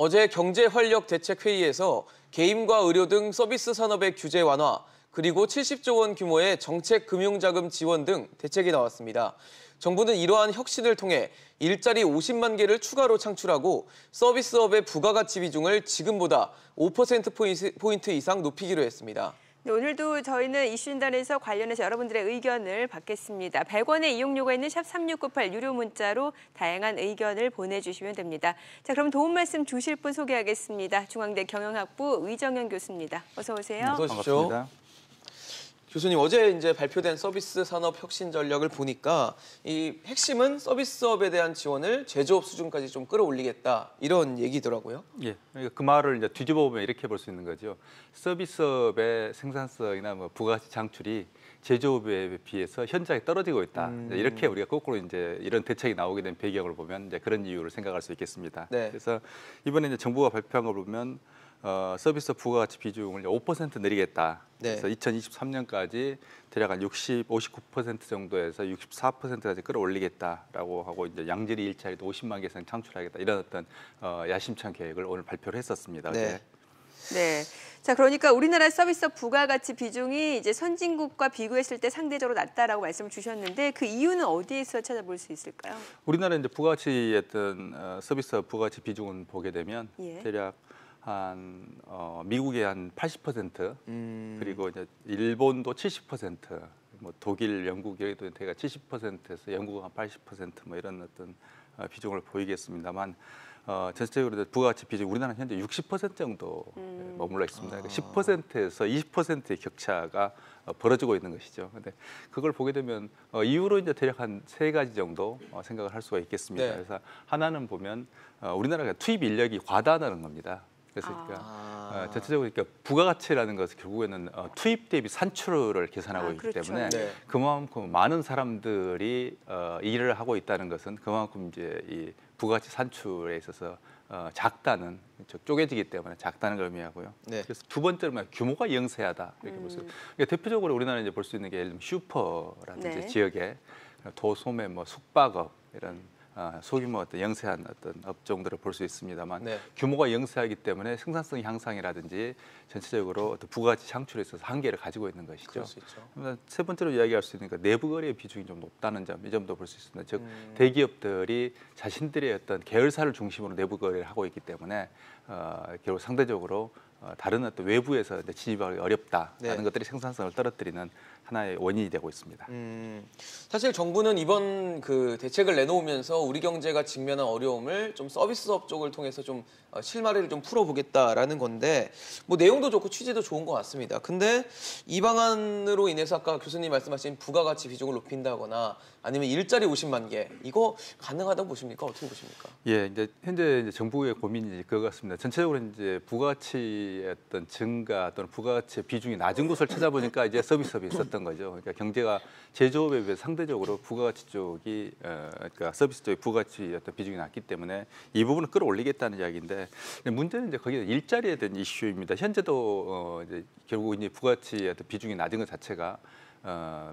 어제 경제활력대책회의에서 게임과 의료 등 서비스 산업의 규제 완화, 그리고 70조 원 규모의 정책 금융자금 지원 등 대책이 나왔습니다. 정부는 이러한 혁신을 통해 일자리 50만 개를 추가로 창출하고 서비스업의 부가가치 비중을 지금보다 5%포인트 이상 높이기로 했습니다. 네, 오늘도 저희는 이슈진단에서 관련해서 여러분들의 의견을 받겠습니다. 100원의 이용료가 있는 샵 3698 유료 문자로 다양한 의견을 보내주시면 됩니다. 자, 그럼 도움 말씀 주실 분 소개하겠습니다. 중앙대 경영학부 위정현 교수입니다. 어서 오세요. 어서 오십시오. 반갑습니다. 교수님, 어제 이제 발표된 서비스 산업 혁신 전략을 보니까 이 핵심은 서비스업에 대한 지원을 제조업 수준까지 좀 끌어올리겠다, 이런 얘기더라고요. 예, 그 말을 이제 뒤집어 보면 이렇게 볼 수 있는 거죠. 서비스업의 생산성이나 뭐 부가가치 창출이 제조업에 비해서 현저하게 떨어지고 있다. 이렇게 우리가 거꾸로 이제 이런 대책이 나오게 된 배경을 보면 이제 그런 이유를 생각할 수 있겠습니다. 네. 그래서 이번에 이제 정부가 발표한 걸 보면 서비스 부가가치 비중을 5% 늘리겠다. 네. 그래서 2023년까지 대략 한 59% 정도에서 64%까지 끌어올리겠다라고 하고 이제 양질의 일자리도 50만 개 이상 창출하겠다, 이런 어떤 야심찬 계획을 오늘 발표를 했었습니다. 네. 네. 자, 그러니까 우리나라 서비스업 부가가치 비중이 이제 선진국과 비교했을 때 상대적으로 낮다라고 말씀을 주셨는데 그 이유는 어디에서 찾아볼 수 있을까요? 우리나라 이제 부가가치의 어떤 서비스업 부가가치 비중을 보게 되면 대략 한 미국의 한 80%, 그리고 이제 일본도 70%, 뭐 독일, 영국에도 대략 70%에서 영국은 한 80% 뭐 이런 어떤 비중을 보이겠습니다만 전체적으로 부가가치 비중 우리나라는 현재 60% 정도 머물러 있습니다. 그러니까 10%에서 20%의 격차가 벌어지고 있는 것이죠. 근데 그걸 보게 되면 이유로 이제 대략 한 세 가지 정도 생각을 할 수가 있겠습니다. 네. 그래서 하나는 보면 우리나라가 투입 인력이 과다하다는 겁니다. 그래서 그러니까 전체적으로 그러니까 부가가치라는 것은 결국에는 투입 대비 산출을 계산하고 있기 그렇죠. 때문에 네. 그만큼 많은 사람들이 일을 하고 있다는 것은 그만큼 이제 이 부가가치 산출에 있어서 작다는, 쪼개지기 때문에 작다는 걸 의미하고요. 네. 그래서 두 번째로 규모가 영세하다, 이렇게 볼 수 있어요. 그러니까 대표적으로 우리나라는 이제 볼 수 있는 게 예를 들면 슈퍼라든지 지역에 도소매, 뭐 숙박업 이런 소규모 어떤 영세한 어떤 업종들을 볼 수 있습니다만 규모가 영세하기 때문에 생산성 향상이라든지 전체적으로 어떤 부가가치 창출에 있어서 한계를 가지고 있는 것이죠. 그럴 수 있죠. 세 번째로 이야기할 수 있는 건 내부 거래의 비중이 좀 높다는 점, 이 점도 볼 수 있습니다. 즉 대기업들이 자신들의 어떤 계열사를 중심으로 내부 거래를 하고 있기 때문에 결국 상대적으로 다른 어떤 외부에서 진입하기 어렵다라는 것들이 생산성을 떨어뜨리는 하나의 원인이 되고 있습니다. 사실 정부는 이번 그 대책을 내놓으면서 우리 경제가 직면한 어려움을 좀 서비스업 쪽을 통해서 좀 실마리를 좀 풀어보겠다라는 건데, 뭐 내용도 좋고 취지도 좋은 것 같습니다. 근데 이 방안으로 인해서 아까 교수님 말씀하신 부가가치 비중을 높인다거나 아니면 일자리 50만 개, 이거 가능하다고 보십니까? 어떻게 보십니까? 예, 이제 현재 이제 정부의 고민이 그거 같습니다. 전체적으로 이제 부가가치의 어떤 증가 또는 부가가치의 비중이 낮은 곳을 찾아보니까 이제 서비스업이 있었던 거죠. 그러니까 경제가 제조업에 비해 상대적으로 부가가치 쪽이 그러니까 서비스 쪽의 부가가치 어떤 비중이 낮기 때문에 이 부분을 끌어올리겠다는 이야기인데, 문제는 이제 거기에 일자리에 대한 이슈입니다. 현재도 이제 결국 이제 부가가치의 어떤 비중이 낮은 것 자체가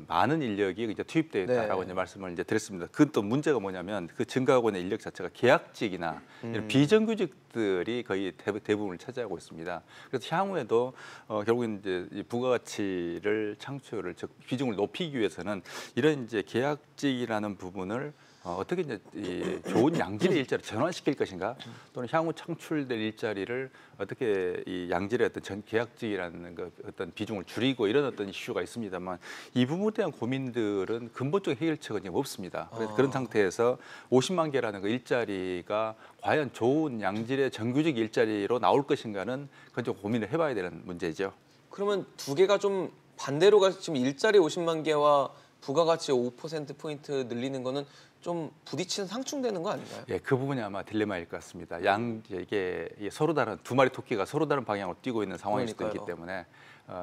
많은 인력이 이제 투입되어 있다라고 이제 말씀을 이제 드렸습니다. 그 또 문제가 뭐냐면 그 증가하고 있는 인력 자체가 계약직이나 이런 비정규직들이 거의 대부분을 차지하고 있습니다. 그래서 향후에도 결국은 이제 이 부가가치를 창출을, 즉 비중을 높이기 위해서는 이런 이제 계약직이라는 부분을 어떻게 이제 이 좋은 양질의 일자리를 전환시킬 것인가, 또는 향후 창출될 일자리를 어떻게 이 양질의 어떤 계약직이라는 어떤 비중을 줄이고, 이런 어떤 이슈가 있습니다만 이 부분에 대한 고민들은 근본적인 해결책은 지금 없습니다. 그래서 그런 상태에서 50만 개라는 그 일자리가 과연 좋은 양질의 정규직 일자리로 나올 것인가는 그건 좀 고민을 해봐야 되는 문제죠. 그러면 두 개가 좀 반대로 가, 지금 일자리 50만 개와 부가가치 5%포인트 늘리는 거는 좀 부딪히는, 상충되는 거 아닌가요? 예, 그 부분이 아마 딜레마일 것 같습니다. 이게 서로 다른 두 마리 토끼가 서로 다른 방향으로 뛰고 있는 상황일 수도 있기 때문에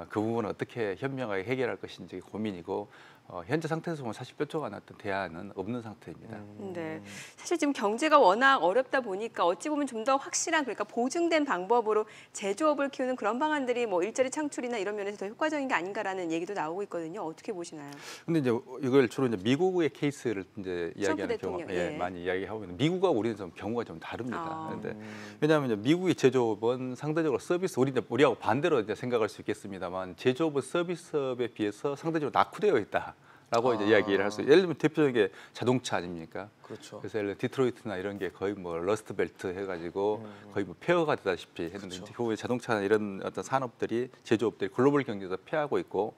그 부분을 어떻게 현명하게 해결할 것인지 고민이고 현재 상태에서 보면 사실 뾰족한 어떤 대안은 없는 상태입니다. 네, 사실 지금 경제가 워낙 어렵다 보니까 어찌 보면 좀 더 확실한 그러니까 보증된 방법으로 제조업을 키우는 그런 방안들이 뭐 일자리 창출이나 이런 면에서 더 효과적인 게 아닌가라는 얘기도 나오고 있거든요. 어떻게 보시나요? 근데 이제 이걸 주로 이제 미국의 케이스를 이제 이야기하는 경우 대통령, 예. 많이 이야기하고 있는데 미국과 우리는 좀 경우가 좀 다릅니다. 아. 그런데 왜냐하면 이제 미국의 제조업은 상대적으로 서비스 우리하고 반대로 이제 생각할 수 있겠습니다만 제조업은 서비스업에 비해서 상대적으로 낙후되어 있다. 라고 이제 이야기를 할 수. 예를 들면 대표적인 게 자동차 아닙니까? 그렇죠. 그래서 예를 들면 디트로이트나 이런 게 거의 뭐 러스트 벨트 해가지고 거의 뭐 폐허가 되다시피 했는데 그렇죠. 후에 자동차나 이런 어떤 산업들이 제조업들이 글로벌 경제에서 패하고 있고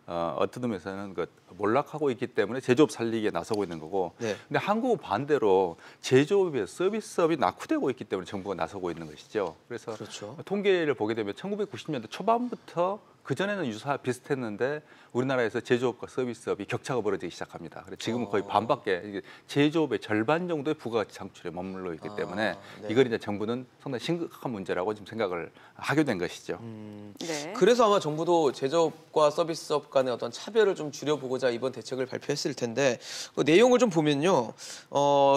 어떤 의미에서는 그 몰락하고 있기 때문에 제조업 살리기에 나서고 있는 거고. 네. 근데 한국은 반대로 제조업에 서비스업이 낙후되고 있기 때문에 정부가 나서고 있는 것이죠. 그래서 그렇죠. 통계를 보게 되면 1990년대 초반부터 그전에는 비슷했는데 우리나라에서 제조업과 서비스업이 격차가 벌어지기 시작합니다. 그래서 지금은 거의 반밖에 이게 제조업의 절반 정도의 부가가치 창출에 머물러 있기 때문에 네. 이걸 이제 정부는 상당히 심각한 문제라고 지금 생각을 하게 된 것이죠. 네. 그래서 아마 정부도 제조업과 서비스업 간의 어떤 차별을 좀 줄여보고자 이번 대책을 발표했을 텐데 그 내용을 좀 보면요.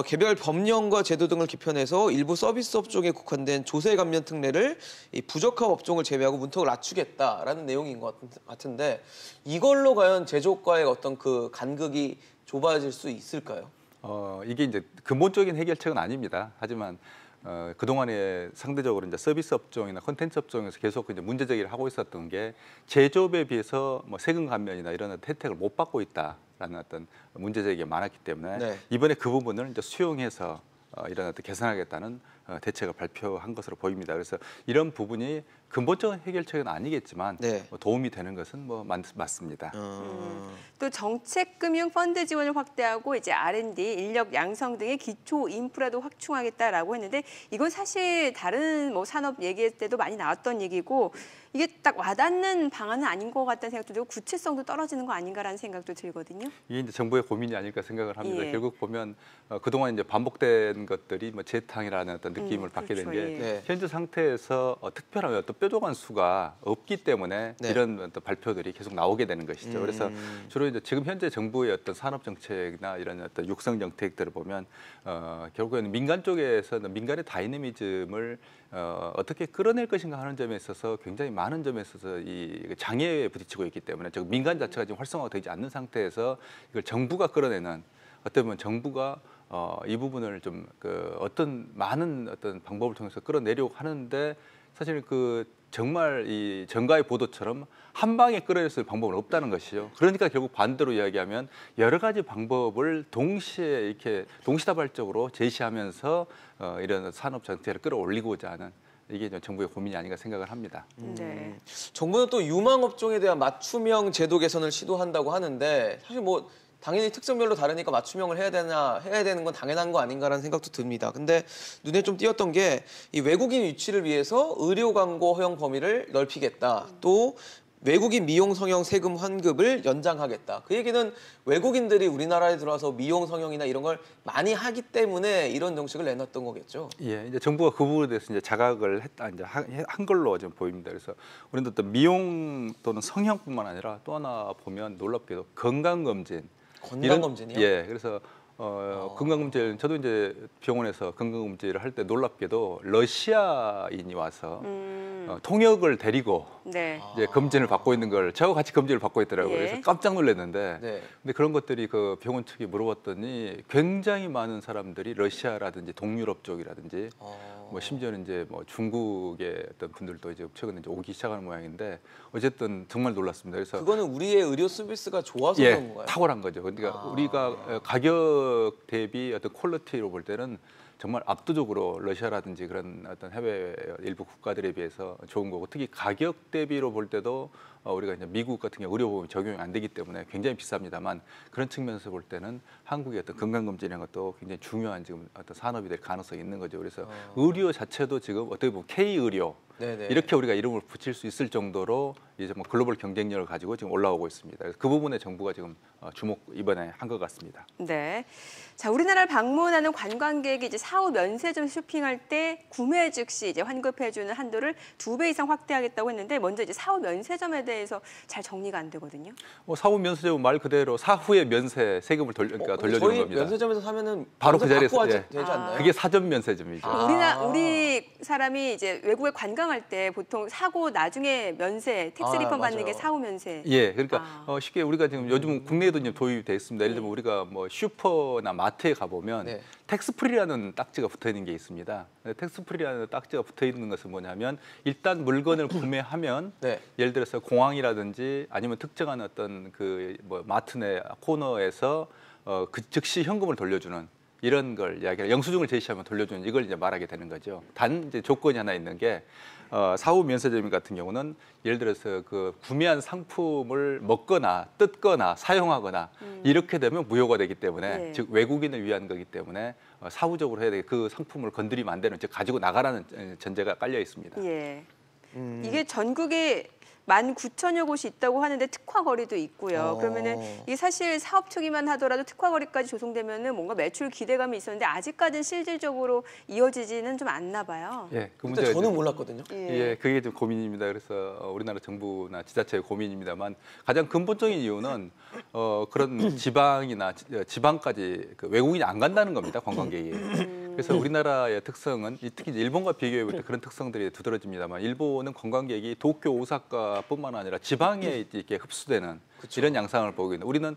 개별 법령과 제도 등을 개편해서 일부 서비스업 쪽에 국한된 조세 감면 특례를 이 부적합 업종을 제외하고 문턱을 낮추겠다라는 내용인 것 같은데 이걸로 과연 제조업과의 어떤 그 간극이 좁아질 수 있을까요? 이게 이제 근본적인 해결책은 아닙니다. 하지만 그동안에 상대적으로 이제 서비스 업종이나 콘텐츠 업종에서 계속 이제 문제 제기를 하고 있었던 게 제조업에 비해서 뭐 세금 감면이나 이런 혜택을 못 받고 있다라는 어떤 문제 제기가 많았기 때문에 네. 이번에 그 부분을 이제 수용해서 이런 어떤 개선하겠다는 대책을 발표한 것으로 보입니다. 그래서 이런 부분이 근본적인 해결책은 아니겠지만 네. 도움이 되는 것은 뭐 맞습니다. 또 정책금융 펀드 지원을 확대하고 이제 R&D, 인력 양성 등의 기초 인프라도 확충하겠다라고 했는데 이건 사실 다른 뭐 산업 얘기할 때도 많이 나왔던 얘기고 이게 딱 와닿는 방안은 아닌 것 같다는 생각도 들고 구체성도 떨어지는 거 아닌가라는 생각도 들거든요. 이게 이제 정부의 고민이 아닐까 생각을 합니다. 예. 결국 보면 그동안 이제 반복된 것들이 뭐 재탕이라는 어떤 느낌을 받게 된 그렇죠. 게 예. 네. 현재 상태에서 특별한 어떤 뾰족한 수가 없기 때문에 네. 이런 어떤 발표들이 계속 나오게 되는 것이죠. 그래서 주로 이제 지금 현재 정부의 어떤 산업 정책이나 이런 어떤 육성 정책들을 보면 결국에는 민간 쪽에서는 민간의 다이내미즘을 어떻게 끌어낼 것인가 하는 점에 있어서 굉장히 많은 점에 있어서 이 장애에 부딪히고 있기 때문에 즉 민간 자체가 지금 활성화되지 않는 상태에서 이걸 정부가 끌어내는 어떻게 보면 정부가 이 부분을 좀 어떤 많은 어떤 방법을 통해서 끌어내려고 하는데 사실 정말 이 정가의 보도처럼 한 방에 끌어낼 수 있는 방법은 없다는 것이죠. 그러니까 결국 반대로 이야기하면 여러 가지 방법을 동시에 이렇게 동시다발적으로 제시하면서 이런 산업 전체를 끌어올리고자 하는 이게 정부의 고민이 아닌가 생각을 합니다. 네. 정부는 또 유망 업종에 대한 맞춤형 제도 개선을 시도한다고 하는데 사실 뭐 당연히 특성별로 다르니까 맞춤형을 해야 되는 건 당연한 거 아닌가라는 생각도 듭니다. 근데 눈에 좀 띄었던 게 이 외국인 유치를 위해서 의료 광고 허용 범위를 넓히겠다. 또 외국인 미용 성형 세금 환급을 연장하겠다. 그 얘기는 외국인들이 우리나라에 들어와서 미용 성형이나 이런 걸 많이 하기 때문에 이런 정책을 내놨던 거겠죠. 예, 이제 정부가 그 부분에 대해서 이제 자각을 이제 한 걸로 좀 보입니다. 그래서 우리는 또 미용 또는 성형뿐만 아니라 또 하나 보면 놀랍게도 건강검진. 건강검진이요? 예, 그래서 건강검진 저도 이제 병원에서 건강검진을 할 때 놀랍게도 러시아인이 와서 통역을 데리고 네. 이제 검진을 받고 있는 걸 저하고 같이 검진을 받고 있더라고요. 예. 그래서 깜짝 놀랐는데 네. 근데 그런 것들이 그 병원 측에 물어봤더니 굉장히 많은 사람들이 러시아라든지 동유럽 쪽이라든지 뭐 심지어는 이제 뭐 중국의 어떤 분들도 이제 최근에 이제 오기 시작하는 모양인데 어쨌든 정말 놀랐습니다. 그래서 그거는 우리의 의료 서비스가 좋아서 예, 그런 건가요? 탁월한 거죠. 그러니까 우리가 가격 대비 어떤 퀄리티로 볼 때는 정말 압도적으로 러시아라든지 그런 어떤 해외 일부 국가들에 비해서 좋은 거고 특히 가격 대비로 볼 때도 우리가 이제 미국 같은 경우 의료보험이 적용이 안 되기 때문에 굉장히 비쌉니다만 그런 측면에서 볼 때는 한국의 어떤 건강검진이라는 것도 굉장히 중요한 지금 어떤 산업이 될 가능성이 있는 거죠. 그래서 의료 자체도 지금 어떻게 보면 K 의료 네네. 이렇게 우리가 이름을 붙일 수 있을 정도로 이제 뭐 글로벌 경쟁력을 가지고 지금 올라오고 있습니다. 그래서 그 부분에 정부가 지금 주목 이번에 한 것 같습니다. 네. 자, 우리나라를 방문하는 관광객이 이제 사후 면세점 쇼핑할 때 구매 즉시 이제 환급해주는 한도를 2배 이상 확대하겠다고 했는데 먼저 이제 사후 면세점에 대해서 잘 정리가 안 되거든요. 사후 면세점은 말 그대로 사후에 면세 세금을 그러니까 돌려주는 저희 겁니다. 면세점에서 사면은 바로 그 면세 자리에서, 받고 예. 되지 않나요? 그게 사전 면세점이죠. 우리 사람이 이제 외국에 관광할 때 보통 사고 나중에 면세, 텍스 리펀 받는 맞아요. 게 사후 면세. 예, 그러니까 쉽게 우리가 지금 요즘 국내에도 이제 도입이 돼 있습니다. 예를 들면 우리가 뭐 슈퍼나 마트에 가보면 네. 텍스프리라는 딱지가 붙어 있는 게 있습니다. 텍스프리라는 딱지가 붙어 있는 것은 뭐냐면 일단 물건을 구매하면 네. 예를 들어서 공항이라든지 아니면 특정한 어떤 그 뭐 마트 내 코너에서 그 즉시 현금을 돌려주는 이런 걸 이야기해요. 영수증을 제시하면 돌려주는 이걸 이제 말하게 되는 거죠. 단 이제 조건이 하나 있는 게 사후 면세점 같은 경우는 예를 들어서 그 구매한 상품을 먹거나 뜯거나 사용하거나 이렇게 되면 무효가 되기 때문에 네. 즉 외국인을 위한 거기 때문에 사후적으로 해야 되게 그 상품을 건드리면 안 되는 즉 가지고 나가라는 전제가 깔려 있습니다. 예. 이게 전국에 19,000여 곳이 있다고 하는데 특화 거리도 있고요. 그러면은 이게 사실 사업 초기만 하더라도 특화 거리까지 조성되면은 뭔가 매출 기대감이 있었는데 아직까지는 실질적으로 이어지지는 좀 않나 봐요. 예, 그 근데 문제가 저는 이제- 몰랐거든요. 예, 그게 좀 고민입니다. 그래서 우리나라 정부나 지자체의 고민입니다만 가장 근본적인 이유는 그런 지방이나 지방까지 그 외국인이 안 간다는 겁니다. 관광객이. 그래서 우리나라의 특성은 특히 이제 일본과 비교해 볼 때 그런 특성들이 두드러집니다만 일본은 관광객이 도쿄, 오사카뿐만 아니라 지방에 이렇게 흡수되는 이런 양상을 보고 있는데 우리는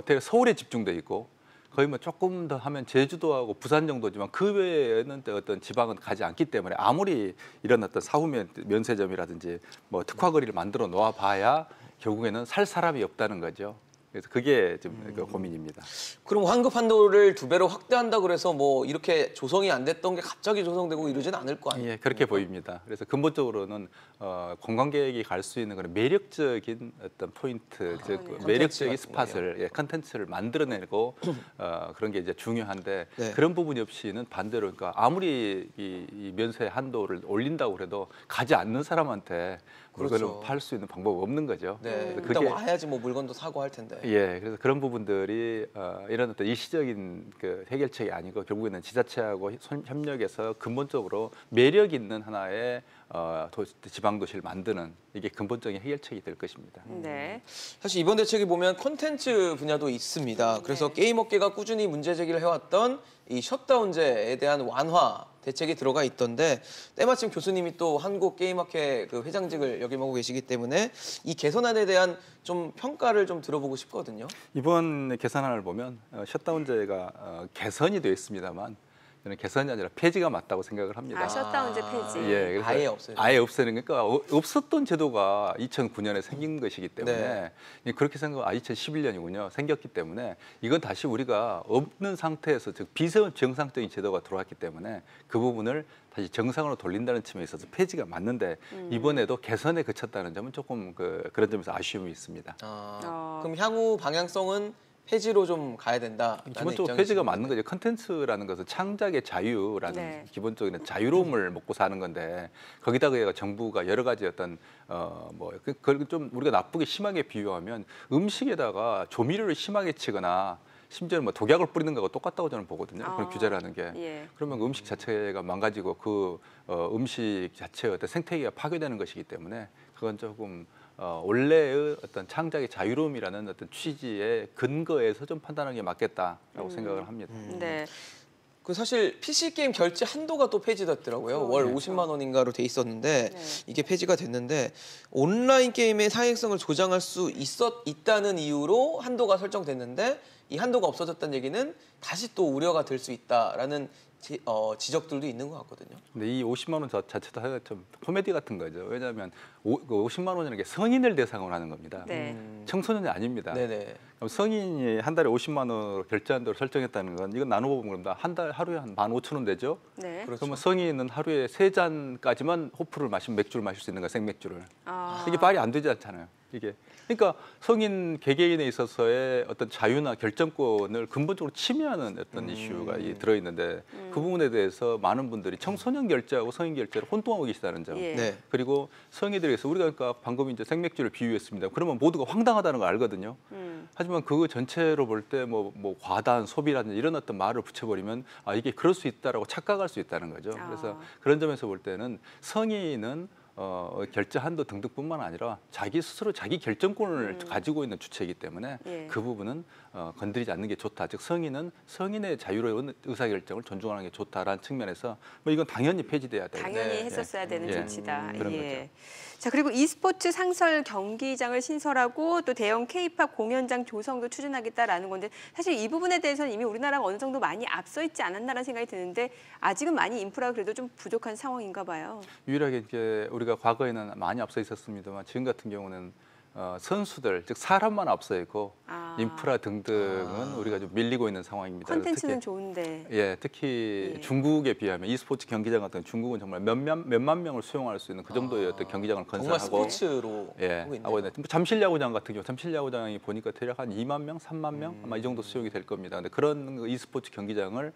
대개 서울에 집중돼 있고 거의 뭐 조금 더 하면 제주도하고 부산 정도지만 그 외에는 어떤 지방은 가지 않기 때문에 아무리 이런 어떤 사후 면세점이라든지 뭐 특화거리를 만들어 놓아 봐야 결국에는 살 사람이 없다는 거죠. 그래서 그게 좀 고민입니다. 그럼 환급 한도를 2배로 확대한다 그래서 뭐 이렇게 조성이 안 됐던 게 갑자기 조성되고 이러진 않을 거 아니에요? 예, 그렇게 보입니다. 그래서 근본적으로는 관광객이 갈 수 있는 그런 매력적인 어떤 포인트, 즉 콘텐츠 매력적인 같은 스팟을 컨텐츠를 만들어내고 그런 게 이제 중요한데 네. 그런 부분이 없이는 반대로 그러니까 아무리 이 면세 한도를 올린다고 해도 가지 않는 사람한테 물건을 그렇죠. 팔 수 있는 방법이 없는 거죠. 네. 그래서 일단 와야지 뭐 물건도 사고 할 텐데. 예, 그래서 그런 부분들이 이런 어떤 일시적인 그 해결책이 아니고 결국에는 지자체하고 협력해서 근본적으로 매력 있는 하나의 지방 도시를 만드는 이게 근본적인 해결책이 될 것입니다. 네. 사실 이번 대책에 보면 콘텐츠 분야도 있습니다. 그래서 게임 업계가 꾸준히 문제 제기를 해왔던 이 셧다운제에 대한 완화 대책이 들어가 있던데 때마침 교수님이 또 한국게임학회 그 회장직을 역임하고 계시기 때문에 이 개선안에 대한 좀 평가를 좀 들어보고 싶거든요. 이번 개선안을 보면 셧다운제가 개선이 되어 있습니다만 저는 개선이 아니라 폐지가 맞다고 생각을 합니다. 셧다운제 폐지. 예, 그래서 아예 없애는. 아예 없애는 그러니까 없었던 제도가 2009년에 생긴 것이기 때문에 그렇게 생각 2011년이군요. 생겼기 때문에 이건 다시 우리가 없는 상태에서 즉 비정상적인 제도가 들어왔기 때문에 그 부분을 다시 정상으로 돌린다는 측면에 있어서 폐지가 맞는데 이번에도 개선에 그쳤다는 점은 조금 그런 점에서 아쉬움이 있습니다. 그럼 향후 방향성은 폐지로 좀 가야 된다. 기본적으로 폐지가 맞는 거죠. 컨텐츠라는 것은 창작의 자유라는 네. 기본적인 자유로움을 먹고 사는 건데 거기다가 정부가 여러 가지 어떤 그걸 좀 우리가 나쁘게 심하게 비유하면 음식에다가 조미료를 심하게 치거나 심지어 뭐 독약을 뿌리는 거하고 똑같다고 저는 보거든요. 그런 규제라는 게. 예. 그러면 그 음식 자체가 망가지고 그 음식 자체의 어떤 생태계가 파괴되는 것이기 때문에 그건 조금 원래의 어떤 창작의 자유로움이라는 어떤 취지의 근거에서 좀 판단하는 게 맞겠다라고 생각을 합니다. 네. 그 사실 PC 게임 결제 한도가 또 폐지됐더라고요. 월 50만 원인가로 돼 있었는데 이게 폐지가 됐는데 온라인 게임의 사행성을 조장할 수 있다는 이유로 한도가 설정됐는데 이 한도가 없어졌다는 얘기는 다시 또 우려가 될 수 있다라는 지적들도 있는 것 같거든요. 근데 이 50만 원 자체도 하여간 좀 코미디 같은 거죠. 왜냐하면 50만 원이라는 게 성인을 대상으로 하는 겁니다. 네. 청소년이 아닙니다. 네네. 성인이 한 달에 50만 원으로 결제한다고 설정했다는 건 이건 나눠보면 그런다. 한 달 하루에 한 15,000원 되죠. 네. 그렇죠. 그러면 성인은 하루에 3잔까지만 호프를 마시면 맥주를 마실 수 있는 거야, 생맥주를. 아. 이게 말이 안 되지 않잖아요. 이게. 그러니까 성인 개개인에 있어서의 어떤 자유나 결정권을 근본적으로 침해하는 어떤 이슈가 들어있는데 그 부분에 대해서 많은 분들이 청소년 결제하고 성인 결제를 혼동하고 계시다는 점. 예. 네. 그리고 성인들에서 우리가 그러니까 방금 이제 생맥주를 비유했습니다. 그러면 모두가 황당하다는 걸 알거든요. 하지만 그거 전체로 볼 때 뭐 과다한 소비라든지 이런 어떤 말을 붙여버리면 아 이게 그럴 수 있다라고 착각할 수 있다는 거죠. 그래서 그런 점에서 볼 때는 성인은 결제 한도 등등뿐만 아니라 자기 스스로 자기 결정권을 가지고 있는 주체이기 때문에 예. 그 부분은 건드리지 않는 게 좋다. 즉 성인은 성인의 자유로운 의사결정을 존중하는 게 좋다라는 측면에서 뭐 이건 당연히 폐지돼야 돼요. 당연히 네. 했었어야 되는 예. 조치다. 그런 예. 자, 그리고 e스포츠 상설 경기장을 신설하고 또 대형 K-팝 공연장 조성도 추진하겠다라는 건데 사실 이 부분에 대해서는 이미 우리나라가 어느 정도 많이 앞서 있지 않았나라는 생각이 드는데 아직은 많이 인프라가 그래도 좀 부족한 상황인가 봐요. 유일하게 이제 우리가 과거에는 많이 앞서 있었습니다만 지금 같은 경우는 선수들 즉 사람만 앞서 있고 인프라 등등은 우리가 좀 밀리고 있는 상황입니다. 컨텐츠는 특히, 좋은데. 예, 특히 예. 중국에 비하면 e스포츠 경기장 같은 중국은 정말 몇만 명을 수용할 수 있는 그 정도의 어떤 경기장을 정말 건설하고 스포츠로 예, 하고 있네요. 하고 있는데 잠실야구장 같은 경우 잠실야구장이 보니까 대략 한 2만 명, 3만 명 아마 이 정도 수용이 될 겁니다. 근데 그런 그 e스포츠 경기장을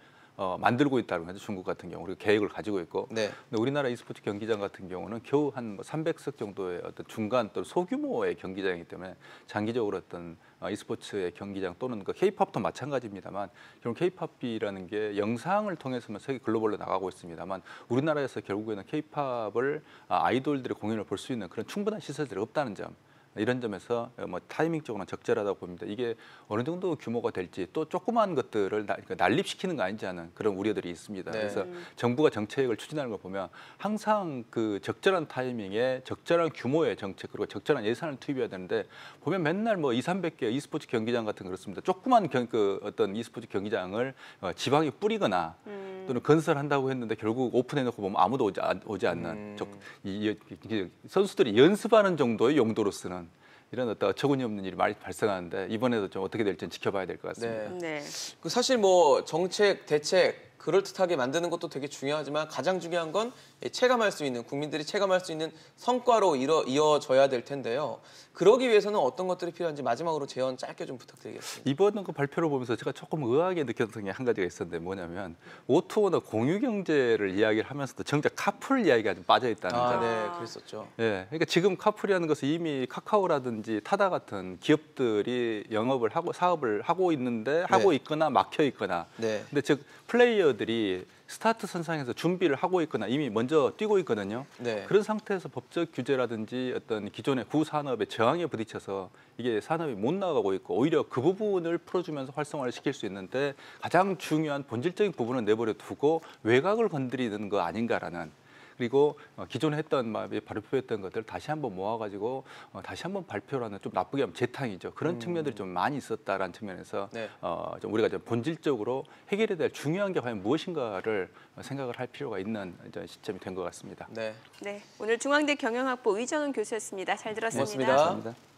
만들고 있다는 거죠. 중국 같은 경우 우리가 계획을 가지고 있고. 네. 근데 우리나라 e스포츠 경기장 같은 경우는 겨우 한 300석 정도의 어떤 중간 또 소규모의 경기장이기 때문에 장기적으로 어떤 e스포츠의 경기장 또는 그 K-팝도 마찬가지입니다만 결국 K-팝이라는 게 영상을 통해서만 세계 글로벌로 나가고 있습니다만 우리나라에서 결국에는 K-팝을 아이돌들의 공연을 볼 수 있는 그런 충분한 시설들이 없다는 점. 이런 점에서 뭐 타이밍적으로는 적절하다고 봅니다. 이게 어느 정도 규모가 될지 또 조그만 것들을 난립시키는 거 아닌지 하는 그런 우려들이 있습니다. 네. 그래서 정부가 정책을 추진하는 걸 보면 항상 그 적절한 타이밍에 적절한 규모의 정책 그리고 적절한 예산을 투입해야 되는데 보면 맨날 뭐 200~300개 e스포츠 경기장 같은 거 그렇습니다. 조그만 그 어떤 e스포츠 경기장을 지방에 뿌리거나 또는 건설한다고 했는데 결국 오픈해놓고 보면 아무도 오지 않는 선수들이 연습하는 정도의 용도로 쓰는 이런 어떤 어처구니없는 일이 많이 발생하는데 이번에도 좀 어떻게 될지는 지켜봐야 될 것 같습니다. 네. 그 사실 뭐 정책, 대책 그럴듯하게 만드는 것도 되게 중요하지만 가장 중요한 건 체감할 수 있는 국민들이 체감할 수 있는 성과로 이어져야 될 텐데요. 그러기 위해서는 어떤 것들이 필요한지 마지막으로 제언 짧게 좀 부탁드리겠습니다. 이번 그 발표를 보면서 제가 조금 의아하게 느꼈던 게 한 가지가 있었는데 뭐냐면 O2O나 공유 경제를 이야기를 하면서도 정작 카풀 이야기가 좀 빠져 있다는 점. 네, 그랬었죠. 예, 그러니까 지금 카풀이라는 것은 이미 카카오라든지 타다 같은 기업들이 영업을 하고 사업을 하고 있는데 하고 있거나 막혀 있거나. 네. 근데 즉 플레이어들이 스타트 선상에서 준비를 하고 있거나 이미 먼저 뛰고 있거든요. 네. 그런 상태에서 법적 규제라든지 어떤 기존의 구산업의 저항에 부딪혀서 이게 산업이 못 나가고 있고 오히려 그 부분을 풀어주면서 활성화를 시킬 수 있는데 가장 중요한 본질적인 부분은 내버려 두고 외곽을 건드리는 거 아닌가라는 그리고 기존에 했던 발표했던 것들 다시 한번 모아가지고 다시 한번 발표를 하는 좀 나쁘게 하면 재탕이죠. 그런 측면들이 좀 많이 있었다라는 측면에서 네. 좀 우리가 좀 본질적으로 해결해야 될 중요한 게 과연 무엇인가를 생각을 할 필요가 있는 시점이 된 것 같습니다. 네. 네. 오늘 중앙대 경영학부 의정은 교수였습니다. 잘 들었습니다. 고맙습니다. 감사합니다.